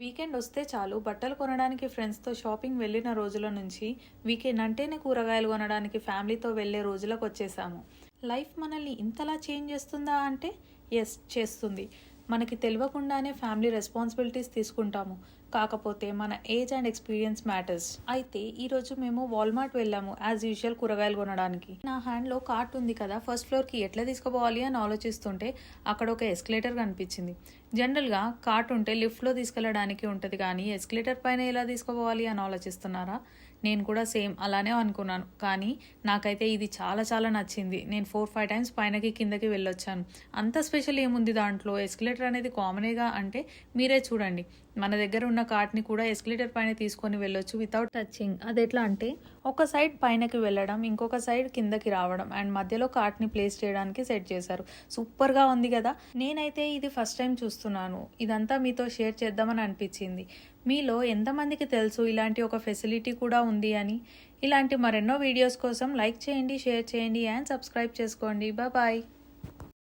Weekend వస్తే చాలు బట్టలు కొనడానికి ఫ్రెండ్స్తో షాపింగ్ వెళ్ళిన రోజుల నుంచి వీకెండ్ అంటేనే కూరగాయలు కొనడానికి ఫ్యామిలీతో వెళ్ళే రోజులకు వచ్చేసాము. లైఫ్ మనల్ని ఇంతలా చేంజ్ చేస్తుందా అంటే ఎస్, చేస్తుంది. మనకి తెలియకుండానే ఫ్యామిలీ రెస్పాన్సిబిలిటీస్ తీసుకుంటాము. కాకపోతే మన ఏజ్ అండ్ ఎక్స్పీరియన్స్ మ్యాటర్స్. అయితే ఈరోజు మేము వాల్మార్ట్ వెళ్ళాము యాజ్ యూజువల్ కూరగాయలు కొనడానికి. నా హ్యాండ్లో కార్ట్ ఉంది కదా, ఫస్ట్ ఫ్లోర్కి ఎట్లా తీసుకుపోవాలి అని ఆలోచిస్తుంటే అక్కడ ఒక ఎస్కలేటర్ కనిపించింది. జనరల్గా కార్ట్ ఉంటే లిఫ్ట్లో తీసుకెళ్ళడానికి ఉంటుంది, కానీ ఎస్కలేటర్ పైన ఎలా తీసుకుపోవాలి అని ఆలోచిస్తున్నారా? నేను కూడా సేమ్ అలానే అనుకున్నాను, కానీ నాకైతే ఇది చాలా చాలా నచ్చింది. నేను 4-5 టైమ్స్ పైనకి కిందకి వెళ్ళొచ్చాను. అంత స్పెషల్ ఏముంది దాంట్లో? ఎస్కలేటర్ అనేది కామనేగా. అంటే మీరే చూడండి, మన దగ్గర ఉన్న కార్ట్ని కూడా ఎస్కలేటర్ పైన తీసుకొని వెళ్ళొచ్చు వితౌట్ టచింగ్. అది ఎట్లా అంటే ఒక సైడ్ పైనకి వెళ్ళడం, ఇంకొక సైడ్ కిందకి రావడం, అండ్ మధ్యలో కార్ట్ని ప్లేస్ చేయడానికి సెట్ చేశారు. సూపర్గా ఉంది కదా. నేనైతే ఇది ఫస్ట్ టైం చూస్తున్నాను. ఇదంతా మీతో షేర్ చేద్దామని అనిపించింది. మీలో ఎంతమందికి తెలుసు ఇలాంటి ఒక ఫెసిలిటీ కూడా ఉంది అని? ఇలాంటి మరెన్నో వీడియోస్ కోసం లైక్ చేయండి, షేర్ చేయండి అండ్ సబ్స్క్రైబ్ చేసుకోండి. బాయ్.